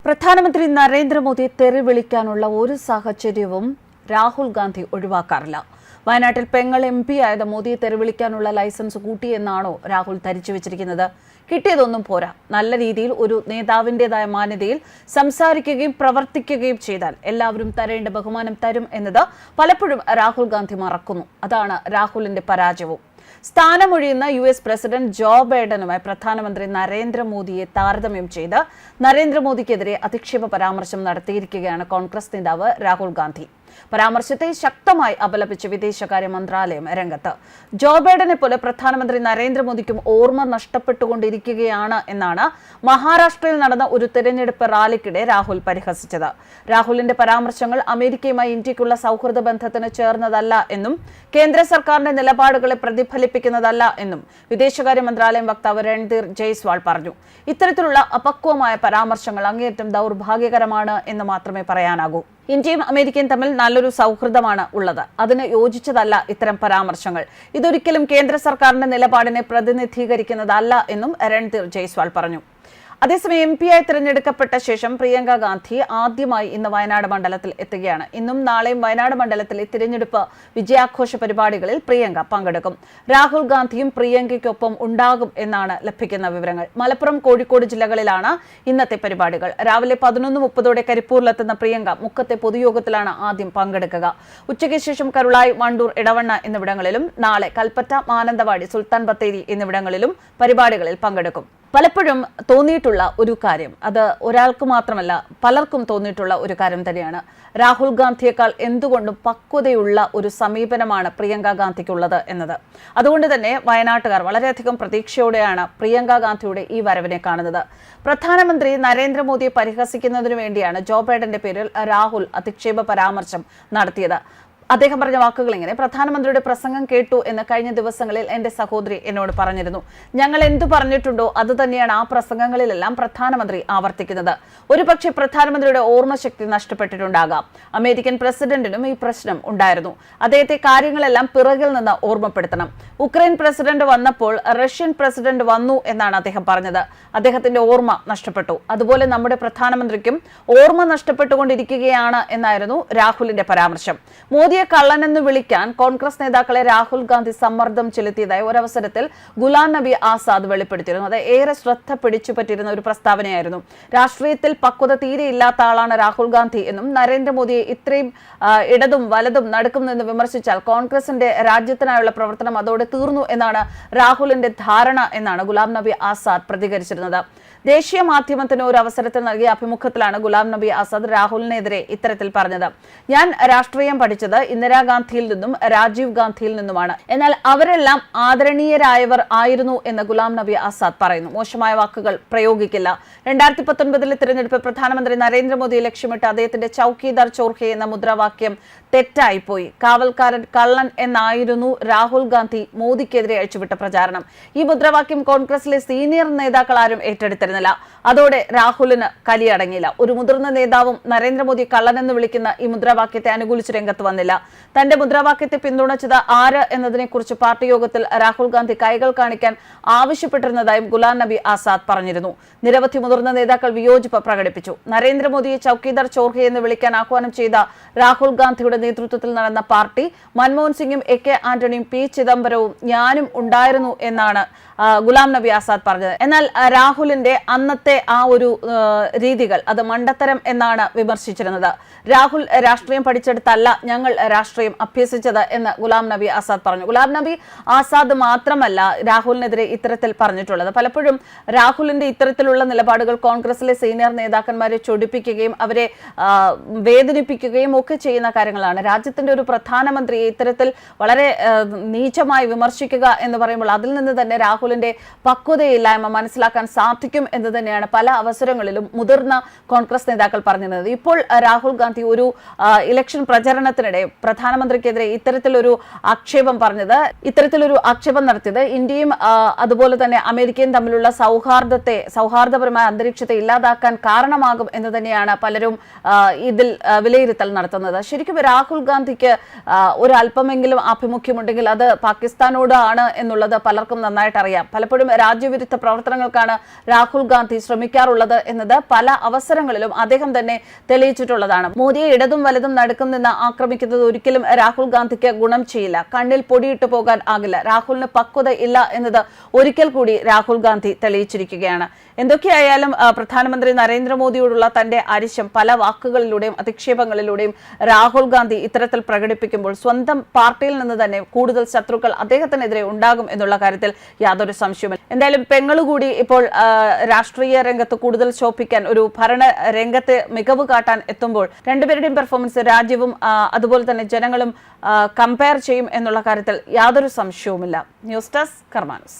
പ്രധാനമന്ത്രി നരേന്ദ്രമോദിയെ തെറി വിളിക്കാനുള്ള ഒരു സാഹചര്യവും രാഹുൽ ഗാന്ധി ഒഴിവാക്കാറില്ല. വയനാട്ടിൽ പെങ്ങൾ MP ആയത് മോദിയെ തെറി വിളിക്കാനുള്ള ലൈസൻസ് കൂട്ടിയെന്നാണോ രാഹുൽ ധരിച്ചു വെച്ചിരിക്കുന്നത്? കിട്ടിയതൊന്നും പോരാ. നല്ല രീതിയിൽ ഒരു നേതാവിൻ്റെതായ മാന്യതയിൽ സംസാരിക്കുകയും പ്രവർത്തിക്കുകയും ചെയ്താൽ എല്ലാവരും തരേണ്ട ബഹുമാനം തരും എന്നത് പലപ്പോഴും രാഹുൽ ഗാന്ധി മറക്കുന്നു. അതാണ് രാഹുലിന്റെ പരാജയവും. സ്ഥാനമൊഴിയുന്ന US പ്രസിഡന്റ് ജോ ബൈഡനുമായി പ്രധാനമന്ത്രി നരേന്ദ്രമോദിയെ താരതമ്യം ചെയ്ത് നരേന്ദ്രമോദിക്കെതിരെ അധിക്ഷേപ പരാമർശം നടത്തിയിരിക്കുകയാണ് കോൺഗ്രസ് നേതാവ് രാഹുൽ ഗാന്ധി. പരാമർശത്തെ ശക്തമായി അപലപിച്ച് വിദേശകാര്യ മന്ത്രാലയം രംഗത്ത്. ജോ ബൈഡനെ പോലെ പ്രധാനമന്ത്രി നരേന്ദ്രമോദിക്കും ഓർമ്മ നഷ്ടപ്പെട്ടുകൊണ്ടിരിക്കുകയാണ് എന്നാണ് മഹാരാഷ്ട്രയിൽ നടന്ന ഒരു തെരഞ്ഞെടുപ്പ് റാലിക്കിടെ രാഹുൽ പരിഹസിച്ചത്. രാഹുലിന്റെ പരാമർശങ്ങൾ അമേരിക്കയുമായി ഇന്ത്യക്കുള്ള സൗഹൃദ ബന്ധത്തിന് ചേർന്നതല്ല എന്നും കേന്ദ്ര സർക്കാരിന്റെ നിലപാടുകളെ പ്രതിഫലിപ്പിക്കുന്നതല്ല എന്നും വിദേശകാര്യ മന്ത്രാലയം വക്താവ് രൺധീർ ജയ്സ്വാൾ പറഞ്ഞു. ഇത്തരത്തിലുള്ള അപക്വമായ പരാമർശങ്ങൾ അങ്ങേയറ്റം ദൗർഭാഗ്യകരമാണ് എന്ന് മാത്രമേ പറയാനാകൂ. ഇന്ത്യയും അമേരിക്കയും തമ്മിൽ നല്ലൊരു സൗഹൃദമാണ് ഉള്ളത്. അതിന് യോജിച്ചതല്ല ഇത്തരം പരാമർശങ്ങൾ. ഇതൊരിക്കലും കേന്ദ്ര സർക്കാരിന്റെ നിലപാടിനെ പ്രതിനിധീകരിക്കുന്നതല്ല എന്നും രൺധീർ ജയ്സ്വാൾ പറഞ്ഞു. അതേസമയം MP ആയി തിരഞ്ഞെടുക്കപ്പെട്ട ശേഷം പ്രിയങ്ക ഗാന്ധി ആദ്യമായി ഇന്ന് വയനാട് മണ്ഡലത്തിൽ എത്തുകയാണ്. ഇന്നും നാളെയും വയനാട് മണ്ഡലത്തിലെ തിരഞ്ഞെടുപ്പ് വിജയാഘോഷ പരിപാടികളിൽ പ്രിയങ്ക പങ്കെടുക്കും. രാഹുൽ ഗാന്ധിയും പ്രിയങ്കയ്ക്കൊപ്പം ഉണ്ടാകും എന്നാണ് ലഭിക്കുന്ന വിവരങ്ങൾ. മലപ്പുറം, കോഴിക്കോട് ജില്ലകളിലാണ് ഇന്നത്തെ പരിപാടികൾ. രാവിലെ 11:30 കരിപ്പൂരിലെത്തുന്ന പ്രിയങ്ക മുക്കത്തെ പൊതുയോഗത്തിലാണ് ആദ്യം പങ്കെടുക്കുക. ഉച്ചയ്ക്ക് ശേഷം കരുളായി, വണ്ടൂർ, ഇടവണ്ണ എന്നിവിടങ്ങളിലും നാളെ കൽപ്പറ്റ, മാനന്തവാടി, സുൽത്താൻ ബത്തേരി എന്നിവിടങ്ങളിലും പരിപാടികളിൽ പങ്കെടുക്കും. പലപ്പോഴും തോന്നിയിട്ടുള്ള ഒരു കാര്യം, അത് ഒരാൾക്ക് മാത്രമല്ല പലർക്കും തോന്നിയിട്ടുള്ള ഒരു കാര്യം തന്നെയാണ്, രാഹുൽ ഗാന്ധിയേക്കാൾ എന്തുകൊണ്ടും പക്വതയുള്ള ഒരു സമീപനമാണ് പ്രിയങ്ക ഗാന്ധിക്കുള്ളത് എന്നത്. അതുകൊണ്ട് തന്നെ വയനാട്ടുകാർ വളരെയധികം പ്രതീക്ഷയോടെയാണ് പ്രിയങ്ക ഗാന്ധിയുടെ ഈ വരവിനെ കാണുന്നത്. പ്രധാനമന്ത്രി നരേന്ദ്രമോദിയെ പരിഹസിക്കുന്നതിനു വേണ്ടിയാണ് ജോ ബൈഡന്റെ പേരിൽ രാഹുൽ അധിക്ഷേപ പരാമർശം നടത്തിയത്. അദ്ദേഹം പറഞ്ഞ വാക്കുകൾ ഇങ്ങനെ: പ്രധാനമന്ത്രിയുടെ പ്രസംഗം കേട്ടു എന്ന് കഴിഞ്ഞ ദിവസങ്ങളിൽ എന്റെ സഹോദരി എന്നോട് പറഞ്ഞിരുന്നു. ഞങ്ങൾ എന്തു പറഞ്ഞിട്ടുണ്ടോ അത് തന്നെയാണ് ആ പ്രസംഗങ്ങളിലെല്ലാം പ്രധാനമന്ത്രി ആവർത്തിക്കുന്നത്. ഒരുപക്ഷെ പ്രധാനമന്ത്രിയുടെ ഓർമ്മശക്തി നഷ്ടപ്പെട്ടിട്ടുണ്ടാകാം. അമേരിക്കൻ പ്രസിഡന്റിനും ഈ പ്രശ്നം ഉണ്ടായിരുന്നു. അദ്ദേഹത്തെ കാര്യങ്ങളെല്ലാം പിറകിൽ നിന്ന് ഓർമ്മപ്പെടുത്തണം. ഉക്രൈൻ പ്രസിഡന്റ് വന്നപ്പോൾ റഷ്യൻ പ്രസിഡന്റ് വന്നു എന്നാണ് അദ്ദേഹം പറഞ്ഞത്. അദ്ദേഹത്തിന്റെ ഓർമ്മ നഷ്ടപ്പെട്ടു. അതുപോലെ നമ്മുടെ പ്രധാനമന്ത്രിക്കും ഓർമ്മ നഷ്ടപ്പെട്ടുകൊണ്ടിരിക്കുകയാണ് എന്നായിരുന്നു രാഹുലിന്റെ പരാമർശം. മോദിയെ കള്ളനെന്ന് വിളിക്കാൻ കോൺഗ്രസ് നേതാക്കളെ രാഹുൽ ഗാന്ധി സമ്മർദ്ദം ചെലുത്തിയതായി ഒരവസരത്തിൽ ഗുലാം നബി ആസാദ് വെളിപ്പെടുത്തിയിരുന്നു. അത് ഏറെ ശ്രദ്ധ പിടിച്ചുപറ്റിയിരുന്ന ഒരു പ്രസ്താവനയായിരുന്നു. രാഷ്ട്രീയത്തിൽ പക്വത തീരെ ഇല്ലാത്ത ആളാണ് രാഹുൽ ഗാന്ധി എന്നും നരേന്ദ്രമോദിയെ ഇത്രയും ഇടതും വലതും നടുക്കും നിന്ന് വിമർശിച്ചാൽ കോൺഗ്രസിന്റെ രാജ്യത്തിനായുള്ള പ്രവർത്തനം അതോടെ തീർന്നു എന്നാണ് രാഹുലിന്റെ ധാരണ എന്നാണ് ഗുലാം നബി ആസാദ് പ്രതികരിച്ചിരുന്നത്. ദേശീയ മാധ്യമത്തിന് ഒരു അവസരത്തിൽ നൽകിയ അഭിമുഖത്തിലാണ് ഗുലാം നബി ആസാദ് രാഹുലിനെതിരെ ഇത്തരത്തിൽ പറഞ്ഞത്. ഞാൻ രാഷ്ട്രീയം പഠിച്ചത് ഇന്ദിരാഗാന്ധിയിൽ നിന്നും രാജീവ് ഗാന്ധിയിൽ നിന്നുമാണ്. എന്നാൽ അവരെല്ലാം ആദരണീയരായവർ ആയിരുന്നു എന്ന് ഗുലാം നബി ആസാദ് പറയുന്നു. മോശമായ വാക്കുകൾ പ്രയോഗിക്കില്ല. 2019 തിരഞ്ഞെടുപ്പ് പ്രധാനമന്ത്രി നരേന്ദ്രമോദിയെ ലക്ഷ്യമിട്ട് അദ്ദേഹത്തിന്റെ ചൌക്കീദാർ ചോർഹെ എന്ന മുദ്രാവാക്യം തെറ്റായിപ്പോയി. കാവൽക്കാരൻ കള്ളൻ എന്നായിരുന്നു രാഹുൽ ഗാന്ധി മോദിക്കെതിരെ അഴിച്ചുവിട്ട പ്രചാരണം. ഈ മുദ്രാവാക്യം കോൺഗ്രസിലെ സീനിയർ നേതാക്കൾ ആരും ഏറ്റെടുത്തിരുന്നില്ല. അതോടെ രാഹുലിന് കലിയടങ്ങിയില്ല. ഒരു മുതിർന്ന നേതാവും നരേന്ദ്രമോദി കള്ളനെന്ന് വിളിക്കുന്ന ഈ മുദ്രാവാക്യത്തെ അനുകൂലിച്ച് രംഗത്ത് വന്നില്ല. തന്റെ മുദ്രാവാക്യത്തെ പിന്തുണച്ചത് ആര് എന്നതിനെക്കുറിച്ച് പാർട്ടി യോഗത്തിൽ രാഹുൽ ഗാന്ധി കൈകൾ കാണിക്കാൻ ആവശ്യപ്പെട്ടിരുന്നതായും ഗുലാം നബി ആസാദ് പറഞ്ഞിരുന്നു. നിരവധി മുതിർന്ന നേതാക്കൾ വിയോജിപ്പ് പ്രകടിപ്പിച്ചു. നരേന്ദ്രമോദിയെ ചൌക്കീദാർ ചോർഹെ എന്ന് വിളിക്കാൻ ആഹ്വാനം ചെയ്ത രാഹുൽ ഗാന്ധിയുടെ നേതൃത്വത്തിൽ നടന്ന പാർട്ടി മൻമോഹൻ സിംഗും AK ആന്റണിയും P ചിദംബരവും ഞാനും ഉണ്ടായിരുന്നു എന്നാണ് ഗുലാം നബി ആസാദ് പറഞ്ഞത്. എന്നാൽ രാഹുലിന്റെ അന്നത്തെ ആ ഒരു രീതികൾ അത് മണ്ടത്തരം എന്നാണ് വിമർശിച്ചിരുന്നത്. രാഹുൽ രാഷ്ട്രീയം പഠിച്ചെടുത്തല്ല ഞങ്ങൾ രാഷ്ട്രീയം അഭ്യസിച്ചത് എന്ന് ഗുലാം നബി ആസാദ് പറഞ്ഞു. ഗുലാം നബി ആസാദ് മാത്രമല്ല രാഹുലിനെതിരെ ഇത്തരത്തിൽ പറഞ്ഞിട്ടുള്ളത്. പലപ്പോഴും രാഹുലിന്റെ ഇത്തരത്തിലുള്ള നിലപാടുകൾ കോൺഗ്രസിലെ സീനിയർ നേതാക്കന്മാരെ ചൊടിപ്പിക്കുകയും അവരെ വേദനിപ്പിക്കുകയും ഒക്കെ ചെയ്യുന്ന കാര്യങ്ങളാണ്. രാജ്യത്തിന്റെ ഒരു പ്രധാനമന്ത്രിയെ ഇത്തരത്തിൽ വളരെ നീചമായി വിമർശിക്കുക എന്ന് പറയുമ്പോൾ അതിൽ നിന്ന് തന്നെ രാഹുലിന്റെ പക്വതയില്ലായ്മ മനസ്സിലാക്കാൻ സാധിക്കും എന്ന് തന്നെയാണ് പല അവസരങ്ങളിലും മുതിർന്ന കോൺഗ്രസ് നേതാക്കൾ പറഞ്ഞിരുന്നത്. ഇപ്പോൾ രാഹുൽ ഗാന്ധി ഒരു ഇലക്ഷൻ പ്രചരണത്തിനിടെ പ്രധാനമന്ത്രിക്കെതിരെ ഇത്തരത്തിലൊരു ആക്ഷേപം നടത്തിയത് ഇന്ത്യയും അതുപോലെ തന്നെ അമേരിക്കയും തമ്മിലുള്ള സൗഹാർദ്ദപരമായ അന്തരീക്ഷത്തെ ഇല്ലാതാക്കാൻ കാരണമാകും എന്ന് തന്നെയാണ് പലരും ഇതിൽ വിലയിരുത്തൽ നടത്തുന്നത്. ശരിക്കും രാഹുൽ ഗാന്ധിക്ക് ഒരു അല്പമെങ്കിലും ആഭിമുഖ്യമുണ്ടെങ്കിൽ അത് പാകിസ്ഥാനോടാണ് എന്നുള്ളത് പലർക്കും നന്നായിട്ട് അറിയാം. പലപ്പോഴും രാജ്യവിരുദ്ധ പ്രവർത്തനങ്ങൾക്കാണ് രാഹുൽ രാഹുൽ ഗാന്ധി ശ്രമിക്കാറുള്ളത് എന്നത് പല അവസരങ്ങളിലും അദ്ദേഹം തന്നെ തെളിയിച്ചിട്ടുള്ളതാണ്. മോദിയെ ഇടതും വലതും നടുക്കും നിന്ന് ആക്രമിക്കുന്നത് ഒരിക്കലും രാഹുൽ ഗാന്ധിക്ക് ഗുണം ചെയ്യില്ല. കണ്ണിൽ പൊടിയിട്ടു പോകാൻ ആകില്ല. രാഹുലിന് പക്വത ഇല്ല എന്നത് ഒരിക്കൽ കൂടി രാഹുൽ ഗാന്ധി തെളിയിച്ചിരിക്കുകയാണ്. എന്തൊക്കെയായാലും പ്രധാനമന്ത്രി നരേന്ദ്രമോദിയോടുള്ള തന്റെ അരിശം പല വാക്കുകളിലൂടെയും അധിക്ഷേപങ്ങളിലൂടെയും രാഹുൽ ഗാന്ധി ഇത്തരത്തിൽ പ്രകടിപ്പിക്കുമ്പോൾ സ്വന്തം പാർട്ടിയിൽ നിന്ന് തന്നെ കൂടുതൽ ശത്രുക്കൾ അദ്ദേഹത്തിനെതിരെ ഉണ്ടാകും എന്നുള്ള കാര്യത്തിൽ യാതൊരു സംശയവുമില്ല. എന്തായാലും പെങ്ങളുകൂടി ഇപ്പോൾ രാഷ്ട്രീയ രംഗത്ത് കൂടുതൽ ശോഭിക്കാൻ, ഒരു ഭരണ രംഗത്ത് മികവ് കാട്ടാൻ എത്തുമ്പോൾ രണ്ടുപേരുടെയും പെർഫോമൻസ് രാജ്യവും അതുപോലെ തന്നെ ജനങ്ങളും കമ്പയർ ചെയ്യും എന്നുള്ള കാര്യത്തിൽ യാതൊരു സംശയവുമില്ല. News desk കർമാനസ്.